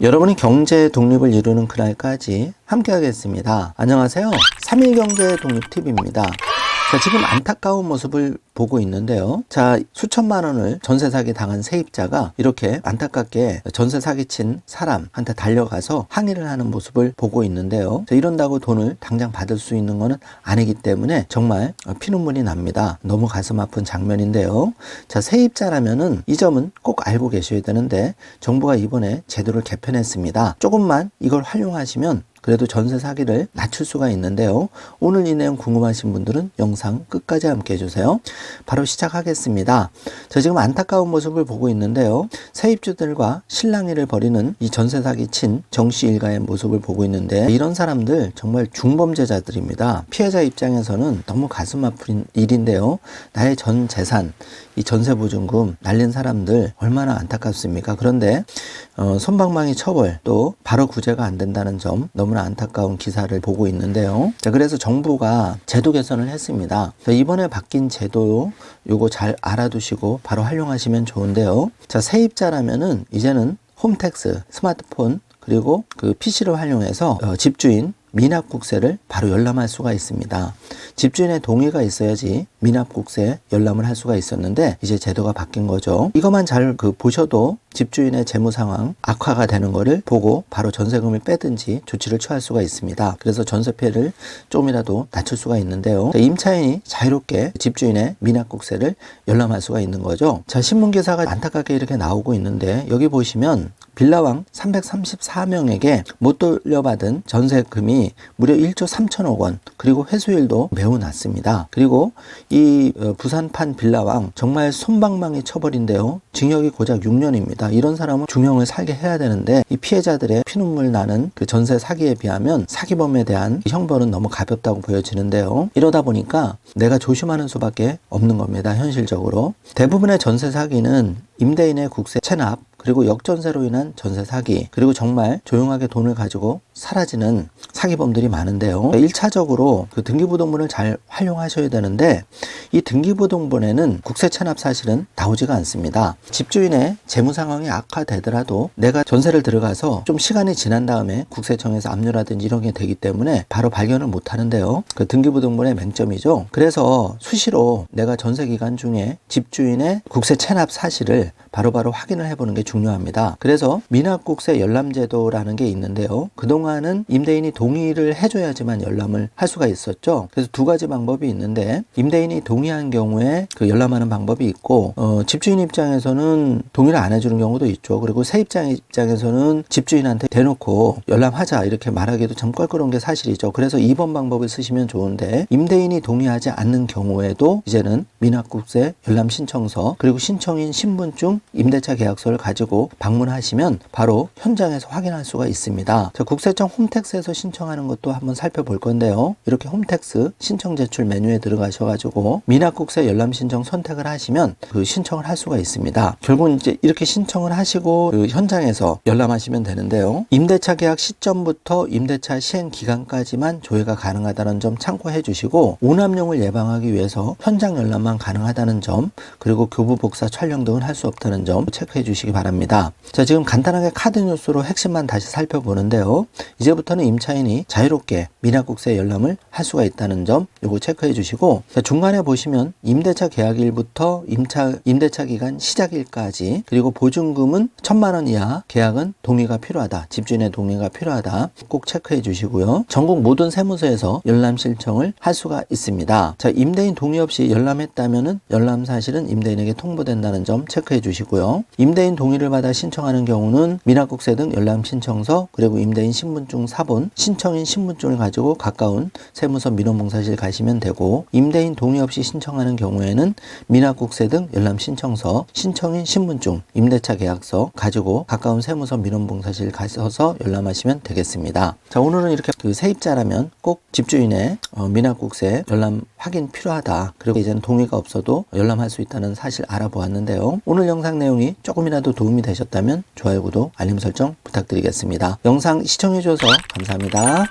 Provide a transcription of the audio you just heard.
여러분이 경제 독립을 이루는 그날까지 함께 하겠습니다. 안녕하세요. 3일 경제 독립 팁입니다. 자, 지금 안타까운 모습을 보고 있는데요. 자, 수천만 원을 전세 사기 당한 세입자가 이렇게 안타깝게 전세 사기친 사람한테 달려가서 항의를 하는 모습을 보고 있는데요. 자, 이런다고 돈을 당장 받을 수 있는 거는 아니기 때문에 정말 피눈물이 납니다. 너무 가슴 아픈 장면인데요. 자, 세입자라면은 이 점은 꼭 알고 계셔야 되는데 정부가 이번에 제도를 개편했습니다. 조금만 이걸 활용하시면 그래도 전세 사기를 낮출 수가 있는데요. 오늘 이 내용 궁금하신 분들은 영상 끝까지 함께 해주세요. 바로 시작하겠습니다. 자, 지금 안타까운 모습을 보고 있는데요. 세입주들과 실랑이를 벌이는 이 전세 사기 친 정씨 일가의 모습을 보고 있는데 이런 사람들 정말 중범죄자들입니다. 피해자 입장에서는 너무 가슴 아픈 일인데요. 나의 전 재산, 이 전세보증금 날린 사람들 얼마나 안타깝습니까? 그런데 솜방망이 처벌 또 바로 구제가 안 된다는 점 너무나 안타까운 기사를 보고 있는데요. 자, 그래서 정부가 제도 개선을 했습니다. 자, 이번에 바뀐 제도 요거 잘 알아두시고 바로 활용하시면 좋은데요. 자, 세입자라면은 이제는 홈택스, 스마트폰 그리고 그 PC를 활용해서 집주인 미납국세를 바로 열람할 수가 있습니다. 집주인의 동의가 있어야지 미납국세 열람을 할 수가 있었는데 이제 제도가 바뀐 거죠. 이것만 잘 보셔도 집주인의 재무 상황 악화가 되는 거를 보고 바로 전세금을 빼든지 조치를 취할 수가 있습니다. 그래서 전세 피해를 조금이라도 낮출 수가 있는데요. 임차인이 자유롭게 집주인의 미납국세를 열람할 수가 있는 거죠. 자, 신문 기사가 안타깝게 이렇게 나오고 있는데 여기 보시면 빌라왕 334명에게 못 돌려받은 전세금이 무려 1조 3천억 원, 그리고 회수율도 매우 낮습니다. 그리고 이 부산판 빌라왕 정말 솜방망이 처벌인데요. 징역이 고작 6년입니다. 이런 사람은 중형을 살게 해야 되는데 이 피해자들의 피눈물 나는 그 전세 사기에 비하면 사기범에 대한 형벌은 너무 가볍다고 보여지는데요. 이러다 보니까 내가 조심하는 수밖에 없는 겁니다. 현실적으로. 대부분의 전세 사기는 임대인의 국세 체납, 그리고 역전세로 인한 전세 사기, 그리고 정말 조용하게 돈을 가지고 사라지는 사기범들이 많은데요. 1차적으로 그 등기부등본을 잘 활용하셔야 되는데 이 등기부등본에는 국세 체납 사실은 나오지가 않습니다. 집주인의 재무 상황이 악화되더라도 내가 전세를 들어가서 좀 시간이 지난 다음에 국세청에서 압류라든지 이런 게 되기 때문에 바로 발견을 못 하는데요. 그 등기부등본의 맹점이죠. 그래서 수시로 내가 전세 기간 중에 집주인의 국세 체납 사실을 바로바로 확인을 해보는 게 중요합니다. 그래서 미납국세 열람제도라는 게 있는데요. 그동안은 임대인이 동의를 해줘야지만 열람을 할 수가 있었죠. 그래서 두 가지 방법이 있는데 임대인이 동의한 경우에 그 열람하는 방법이 있고 집주인 입장에서는 동의를 안 해주는 경우도 있죠. 그리고 세입자 입장에서는 집주인한테 대놓고 열람하자 이렇게 말하기도 참 껄끄러운 게 사실이죠. 그래서 2번 방법을 쓰시면 좋은데 임대인이 동의하지 않는 경우에도 이제는 미납국세 열람 신청서 그리고 신청인 신분증 임대차 계약서를 가지고 방문하시면 바로 현장에서 확인할 수가 있습니다. 자, 국세청 홈택스에서 신청하는 것도 한번 살펴볼 건데요. 이렇게 홈택스 신청 제출 메뉴에 들어가셔가지고 미납국세 열람 신청 선택을 하시면 그 신청을 할 수가 있습니다. 결국은 이제 이렇게 신청을 하시고 그 현장에서 열람하시면 되는데요. 임대차 계약 시점부터 임대차 시행 기간까지만 조회가 가능하다는 점 참고해 주시고 오남용을 예방하기 위해서 현장 열람만 가능하다는 점, 그리고 교부 복사 촬영 등은 할 수 없다는 점 체크해 주시기 바랍니다. 자, 지금 간단하게 카드 뉴스로 핵심만 다시 살펴보는데요. 이제부터는 임차인이 자유롭게 미납국세 열람을 할 수가 있다는 점 요거 체크해 주시고, 자, 중간에 보시면 임대차 계약일부터 임대차 기간 시작일까지, 그리고 보증금은 1,000만 원 이하, 계약은 동의가 필요하다, 집주인의 동의가 필요하다 꼭 체크해 주시고요. 전국 모든 세무서에서 열람 신청을 할 수가 있습니다. 자, 임대인 동의 없이 열람했다면은 열람 사실은 임대인에게 통보된다는 점 체크해 주시고요. 임대인 동의를 받아 신청하는 경우는 미납국세 등 열람 신청서, 그리고 임대인 신분증 사본, 신청인 신분증을 가지고 가까운 세무서 민원봉사실 가시면 되고, 임대인 동의 없이 신청하는 경우에는 미납국세 등 열람 신청서, 신청인 신분증, 임대차 계약서 가지고 가까운 세무서 민원봉사실 가셔서 열람하시면 되겠습니다. 자, 오늘은 이렇게 그 세입자라면 꼭 집주인의 미납국세 열람 확인 필요하다, 그리고 이제는 동의가 없어도 열람할 수 있다는 사실 알아보았는데요. 오늘 영상 내용이 조금이라도 도움이 되셨다면 좋아요, 구독, 알림 설정 부탁드리겠습니다. 영상 시청해 주셔서 감사합니다.